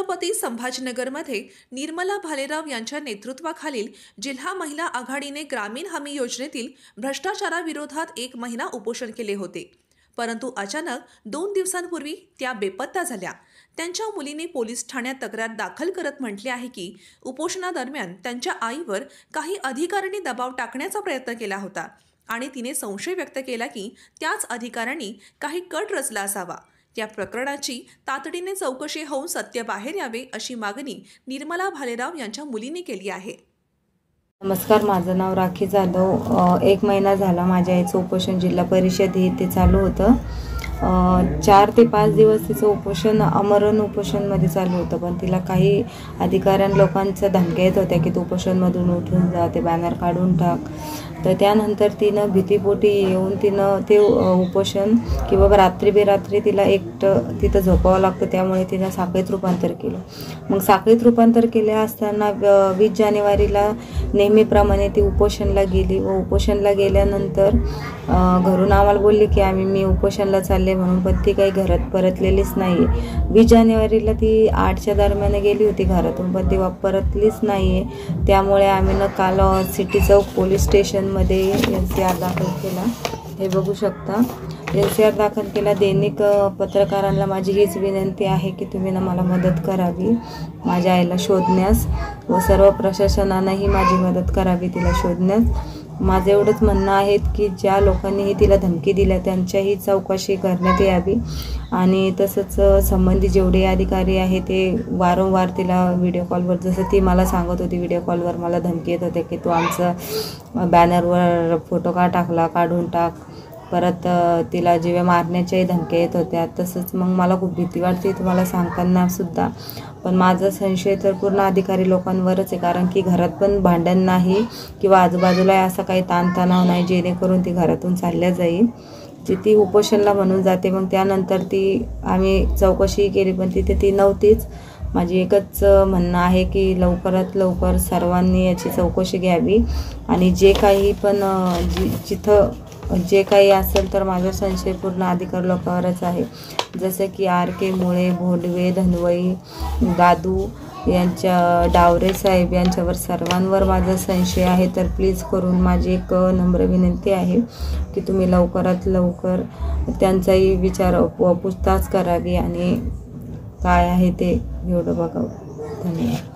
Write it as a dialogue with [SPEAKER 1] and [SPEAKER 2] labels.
[SPEAKER 1] छत्रपती संभाजीनगरमध्ये निर्मला भालेराव यांच्या नेतृत्वाखालील जिल्हा महिला आघाडीने ग्रामीण हमी योजनेतील भ्रष्टाचाराविरोधात 1 महिना उपोषण केले होते। परंतु अचानक 2 दिवसांपूर्वी त्या बेपत्ता झाल्या। त्यांच्या मुलीने पोलीस ठाण्यात तक्रार दाखल करत म्हटले आहे की उपोषणादरम्यान त्यांच्या आईवर काही अधिकाऱ्यांनी दबाव टाकण्याचा प्रयत्न केला होता आणि तिने संशय व्यक्त केला की त्याच अधिकाऱ्यांनी काही कट रचला असावा। या प्रकरणाची तातडीने चौकशी होऊन सत्य बाहेर यावे अशी मागणी निर्मला भालेराव यांच्या मुलीने केली आहे।
[SPEAKER 2] नमस्कार, माझं नाव राखी जाधव। 1 महिना झाला माझ्या आईचं उपोषण जिल्हा परिषद इथे चालू होतं। 4 ते 5 दिवस तिचं उपोषण आमरण उपोषणमध्ये चालू होतं, पण तिला काही अधिकाऱ्यां लोकांच्या धमक्या येत होत्या की तू उपोषणमधून उठून जा, ते बॅनर काढून टाक। तर त्यानंतर तिनं भीतीपोटी येऊन तिनं ते उपोषण की बाबा रात्री बेरात्री तिला एकटं तिथं झोपावं लागतं, त्यामुळे तिनं साखळीत रूपांतर केलं। मग साखळीत रूपांतर केले असताना 20 जानेवारीला नेहमीप्रमाणे ती उपोषणला गेली व उपोषणला गेल्यानंतर घरून आम्हाला बोलली की मी उपोषणला चालले म्हणून, पण ती काही घरात परतलेलीच नाही। 20 जानेवारीला ती 8च्या दरम्यान गेली होती घरातून, पण ती परतलीच नाही आहे। त्यामुळे आम्ही काल सिटी चौक पोलीस स्टेशनमध्ये NCR दाखल केला। हे बघू शकता, NCR दाखल केला। दैनिक पत्रकारांना माझी हीच विनंती आहे की तुम्ही मला मदत करावी माझ्या आईला शोधण्यास, व सर्व प्रशासनानेही माझी मदत करावी तिला शोधण्यास। माझं एवढंच म्हणणं आहे की ज्या लोकांनीही तिला धमकी दिल्या त्यांच्याही चौकशी करण्यात यावी, आणि तसंच संबंधित जेवढे अधिकारी आहे ते वारंवार तिला व्हिडिओ कॉलवर, जसं ती मला सांगत होती व्हिडिओ कॉलवर मला धमकी येत होते की तू आमचं बॅनरवर फोटो का टाकला, काढून टाक। परत तिला जीवे मारण्याच्याही धमक्या येत होत्या। तसंच मग मला खूप भीती वाटते तुम्हाला सांगताना सुद्धा, पण माझा संशय तर पूर्ण अधिकारी लोकांवरच आहे, कारण की घरात पण भांडण नाही किंवा आजूबाजूला असा काही ताणतणाव नाही जेणेकरून ती घरातून चालल्या जाईल। ती उपोषणला म्हणून जाते, मग त्यानंतर आम्ही चौकशी केली पण तिथे ती नव्हतीच। माझी एकच म्हणणं आहे की लवकरात लवकर सर्वांनी याची चौकशी घ्यावी, आणि जे काही पण जिथं जे काही असेल तर माझा संशय पूर्ण अधिकारी लोकांवरच आहे, जसं की RK मुळे, भोंडवे, धनवई, दादू यांच्या, डावरे साहेब यांच्यावर सर्वांवर माझा संशय आहे। तर प्लीज करून माझी एक नम्र विनंती आहे की तुम्ही लवकरात लवकर त्यांचाही विचार व पूछताछ करावी आणि काय आहे ते एवढं बघावं। धन्यवाद।